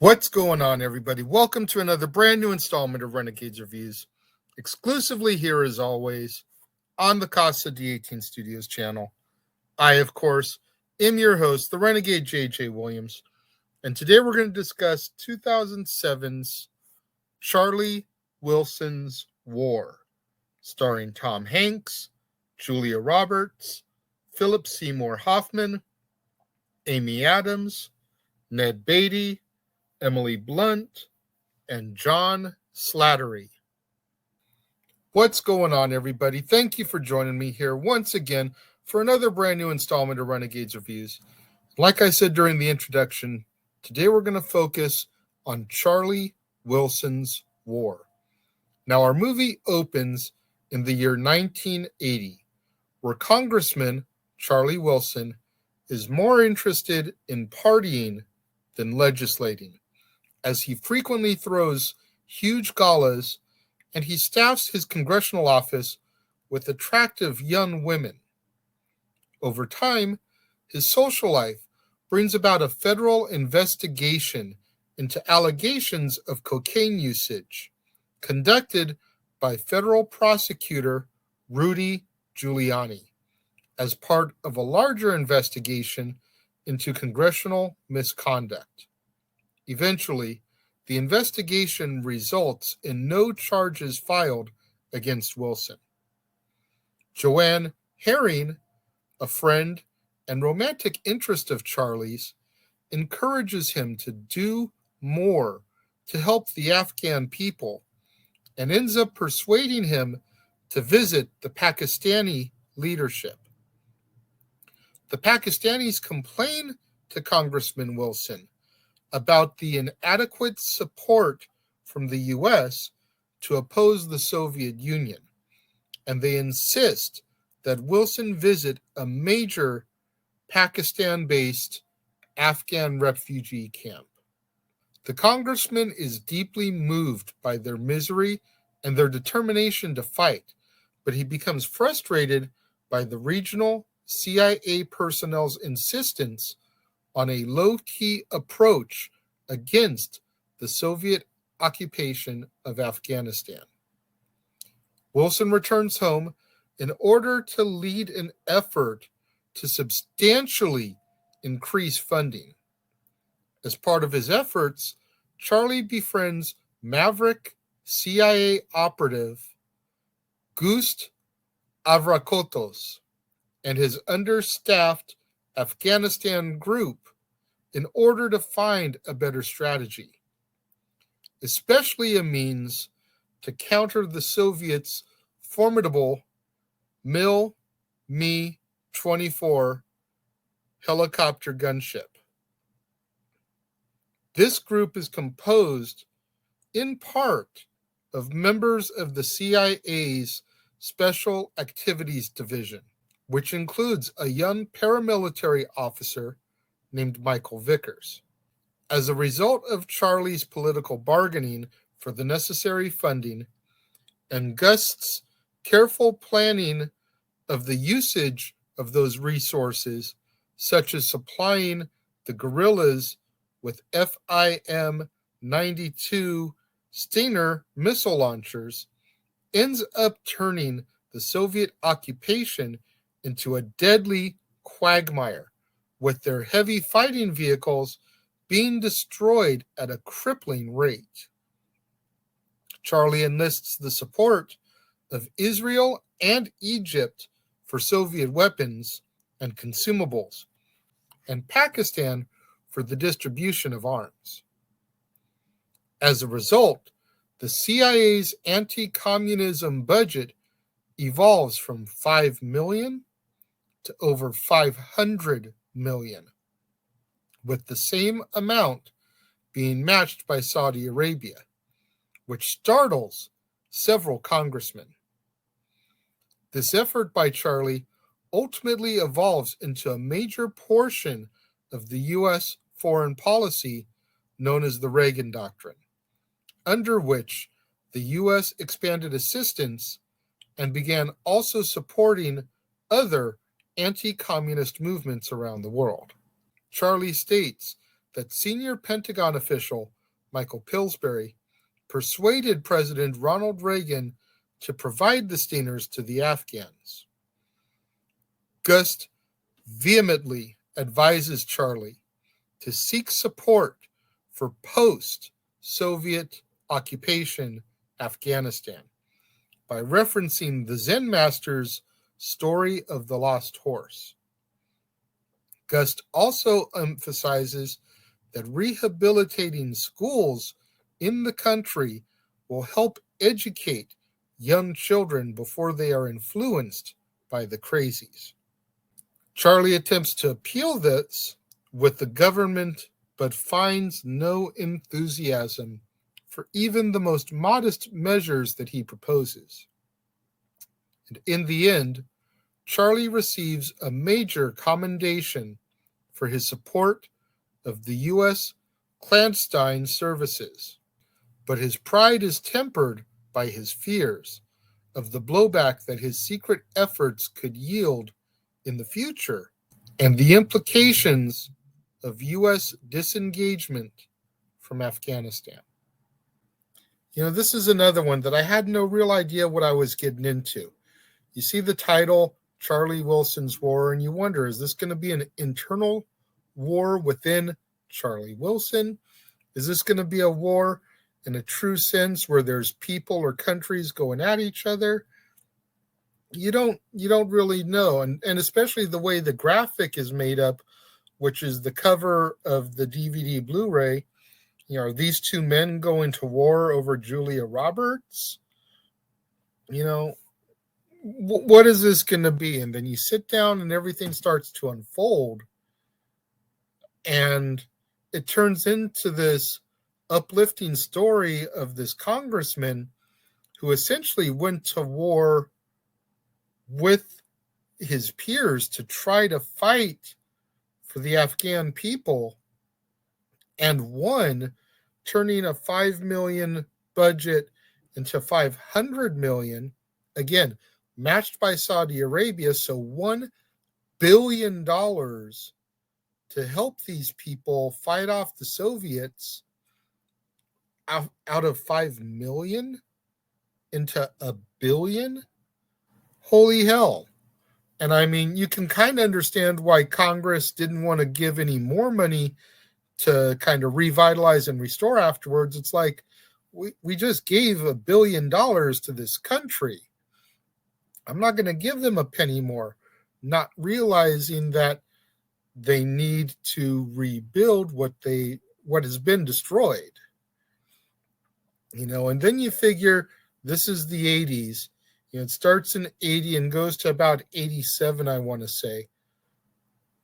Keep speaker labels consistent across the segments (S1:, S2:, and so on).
S1: What's going on, everybody? Welcome to another brand new installment of Renegades Reviews, exclusively here as always on the Casa D18 Studios channel. I, of course, am your host, the Renegade J.J. Williams, and today we're going to discuss 2007's Charlie Wilson's War, starring Tom Hanks, Julia Roberts, Philip Seymour Hoffman, Amy Adams, Ned Beatty, Emily Blunt, and John Slattery. What's going on, everybody? Thank you for joining me here once again for another brand new installment of Renegades Reviews. Like I said during the introduction, today we're going to focus on Charlie Wilson's War. Now, our movie opens in the year 1980, where Congressman Charlie Wilson is more interested in partying than legislating, as he frequently throws huge galas and he staffs his congressional office with attractive young women. Over time, his social life brings about a federal investigation into allegations of cocaine usage conducted by federal prosecutor Rudy Giuliani as part of a larger investigation into congressional misconduct. Eventually, the investigation results in no charges filed against Wilson. Joanne Herring, a friend and romantic interest of Charlie's, encourages him to do more to help the Afghan people and ends up persuading him to visit the Pakistani leadership. The Pakistanis complain to Congressman Wilson about the inadequate support from the U.S. to oppose the Soviet Union, and they insist that Wilson visit a major Pakistan-based Afghan refugee camp. The congressman is deeply moved by their misery and their determination to fight, but he becomes frustrated by the regional CIA personnel's insistence on a low-key approach against the Soviet occupation of Afghanistan. Wilson returns home in order to lead an effort to substantially increase funding. As part of his efforts, Charlie befriends maverick CIA operative Gust Avrakotos and his understaffed Afghanistan group in order to find a better strategy, especially a means to counter the Soviets' formidable Mi-24 helicopter gunship. This group is composed in part of members of the CIA's Special Activities Division, which includes a young paramilitary officer named Michael Vickers. As a result of Charlie's political bargaining for the necessary funding and Gust's careful planning of the usage of those resources, such as supplying the guerrillas with FIM-92 Stinger missile launchers, ends up turning the Soviet occupation into a deadly quagmire, with their heavy fighting vehicles being destroyed at a crippling rate. Charlie enlists the support of Israel and Egypt for Soviet weapons and consumables, and Pakistan for the distribution of arms. As a result, the CIA's anti-communism budget evolves from $5 million to over $500 million, with the same amount being matched by Saudi Arabia, which startles several congressmen. This effort by Charlie ultimately evolves into a major portion of the U.S. foreign policy known as the Reagan Doctrine, under which the U.S. expanded assistance and began also supporting other anti-communist movements around the world. Charlie states that senior Pentagon official Michael Pillsbury, persuaded President Ronald Reagan to provide the Stingers to the Afghans. Gust vehemently advises Charlie to seek support for post-Soviet occupation Afghanistan by referencing the Zen master's story of the lost horse. Gust also emphasizes that rehabilitating schools in the country will help educate young children before they are influenced by the crazies. Charlie attempts to appeal this with the government, but finds no enthusiasm for even the most modest measures that he proposes. And in the end, Charlie receives a major commendation for his support of the U.S. clandestine services, but his pride is tempered by his fears of the blowback that his secret efforts could yield in the future and the implications of U.S. disengagement from Afghanistan. This is another one that I had no real idea what I was getting into. You see the title, Charlie Wilson's War, and you wonder, is this going to be an internal war within Charlie Wilson? Is this going to be a war in a true sense where there's people or countries going at each other? You don't really know, and especially the way the graphic is made up, which is the cover of the DVD Blu-ray. Are these two men going to war over Julia Roberts? What is this going to be? And then you sit down and everything starts to unfold, and it turns into this uplifting story of this congressman who essentially went to war with his peers to try to fight for the Afghan people and won, turning a $5 million budget into $500 million, again, matched by Saudi Arabia, so $1 billion to help these people fight off the Soviets out of 5 million into $1 billion. Holy hell. And I mean, you can kind of understand why Congress didn't want to give any more money to kind of revitalize and restore afterwards. It's like, we just gave $1 billion to this country. I'm not going to give them a penny more, not realizing that they need to rebuild what has been destroyed. And then you figure this is the 80s. It starts in 80 and goes to about 87, I want to say.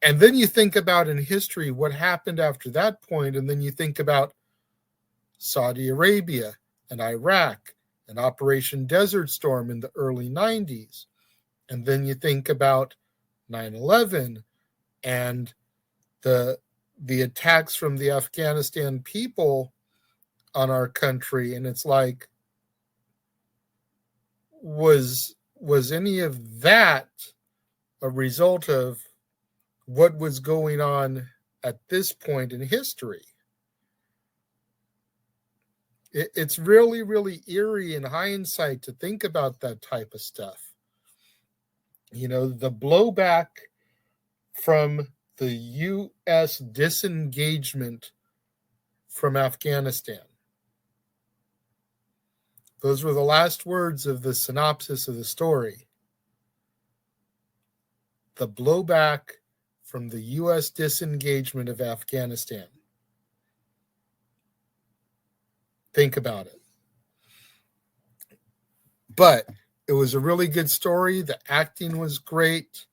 S1: And then you think about in history what happened after that point, and then you think about Saudi Arabia and Iraq and Operation Desert Storm in the early 90s. And then you think about 9/11 and the attacks from the Afghanistan people on our country. And it's like, was any of that a result of what was going on at this point in history? It's really, really eerie in hindsight to think about that type of stuff. The blowback from the U.S. disengagement from Afghanistan. Those were the last words of the synopsis of the story. The blowback from the U.S. disengagement of Afghanistan. Think about it. But it was a really good story. The acting was great.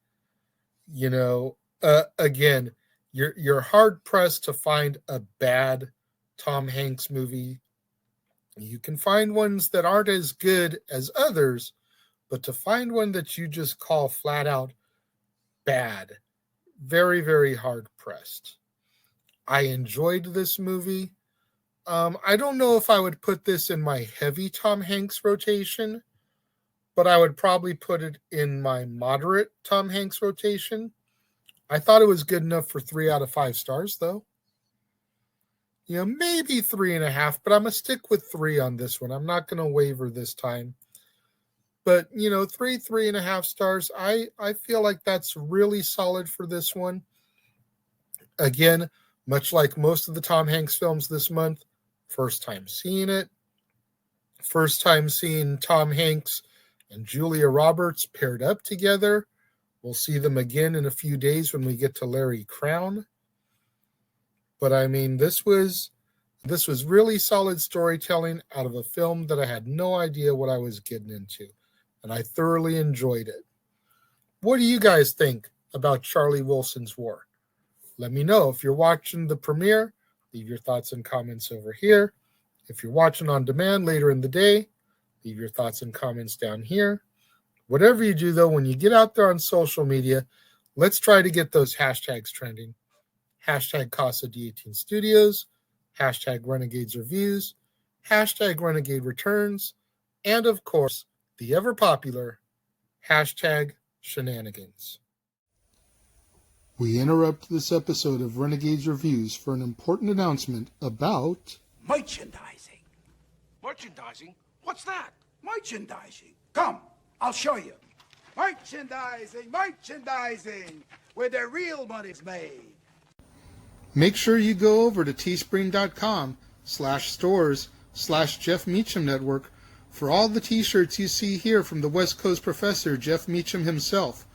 S1: Again, you're hard pressed to find a bad Tom Hanks movie. You can find ones that aren't as good as others, but to find one that you just call flat out bad, very, very hard pressed. I enjoyed this movie. I don't know if I would put this in my heavy Tom Hanks rotation, but I would probably put it in my moderate Tom Hanks rotation. I thought it was good enough for 3 out of 5 stars, though. maybe 3.5, but I'm going to stick with 3 on this one. I'm not going to waver this time. But, 3.5 stars. I feel like that's really solid for this one. Again, much like most of the Tom Hanks films this month, first time seeing it. First time seeing Tom Hanks and Julia Roberts paired up together. We'll see them again in a few days when we get to Larry Crown. But I mean, this was really solid storytelling out of a film that I had no idea what I was getting into, and I thoroughly enjoyed it. What do you guys think about Charlie Wilson's War? Let me know. If you're watching the premiere, leave your thoughts and comments over here. If you're watching on demand later in the day, leave your thoughts and comments down here. Whatever you do, though, when you get out there on social media, let's try to get those hashtags trending. Hashtag Casa D18 Studios, hashtag Renegades Reviews, hashtag Renegade Returns, and of course, the ever popular hashtag Shenanigans. We interrupt this episode of Renegades Reviews for an important announcement about
S2: merchandising.
S3: Merchandising? What's that?
S2: Merchandising. Come, I'll show you. Merchandising, where the real money's made.
S1: Make sure you go over to teespring.com/stores/Jeff Meacham Network for all the t-shirts you see here from the West Coast professor, Jeff Meacham himself.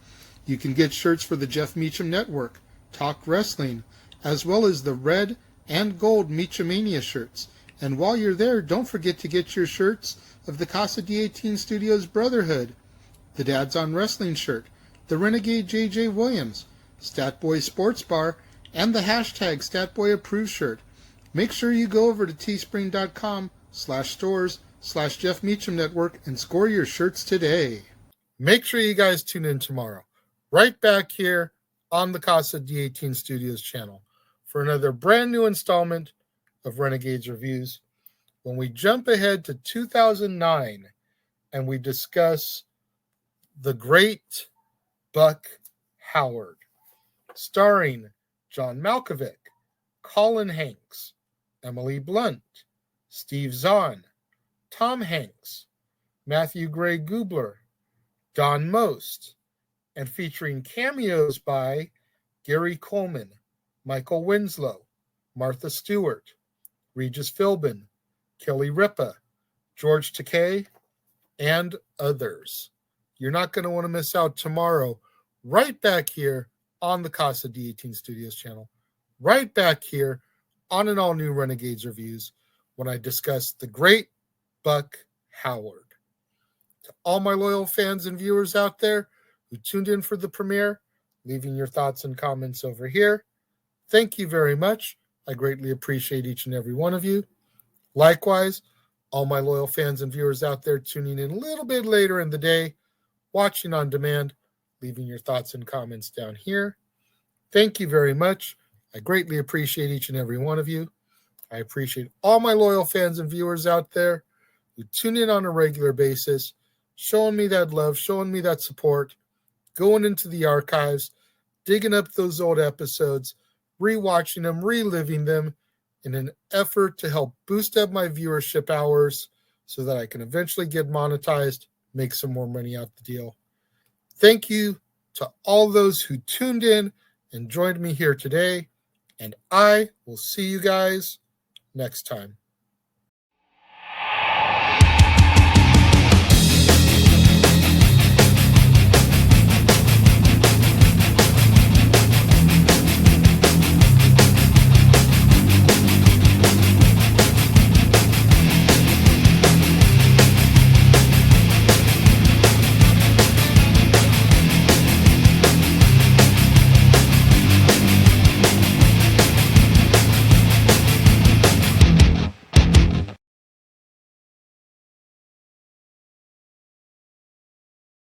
S1: You can get shirts for the Jeff Meacham Network, Talk Wrestling, as well as the red and gold Meachamania shirts. And while you're there, don't forget to get your shirts of the Casa D18 Studios Brotherhood, the Dads on Wrestling shirt, the Renegade JJ Williams, Statboy Sports Bar, and the hashtag Statboy Approved shirt. Make sure you go over to teespring.com/stores/Jeff Meacham Network and score your shirts today. Make sure you guys tune in tomorrow, right back here on the Casa D18 Studios channel for another brand new installment of Renegades Reviews, when we jump ahead to 2009 and we discuss The Great Buck Howard, starring John Malkovich, Colin Hanks, Emily Blunt, Steve Zahn, Tom Hanks, Matthew Gray Gubler, Don Most, and featuring cameos by Gary Coleman, Michael Winslow, Martha Stewart, Regis Philbin, Kelly Ripa, George Takei, and others. You're not going to want to miss out tomorrow, right back here on the Casa D18 Studios channel, right back here on an all-new Renegades Reviews, when I discuss The Great Buck Howard. To all my loyal fans and viewers out there who tuned in for the premiere, leaving your thoughts and comments over here, thank you very much. I greatly appreciate each and every one of you. Likewise, all my loyal fans and viewers out there tuning in a little bit later in the day, watching on demand, leaving your thoughts and comments down here. Thank you very much. I greatly appreciate each and every one of you. I appreciate all my loyal fans and viewers out there who tune in on a regular basis, showing me that love, showing me that support, going into the archives, digging up those old episodes, rewatching them, reliving them in an effort to help boost up my viewership hours so that I can eventually get monetized, make some more money out the deal. Thank you to all those who tuned in and joined me here today, and I will see you guys next time.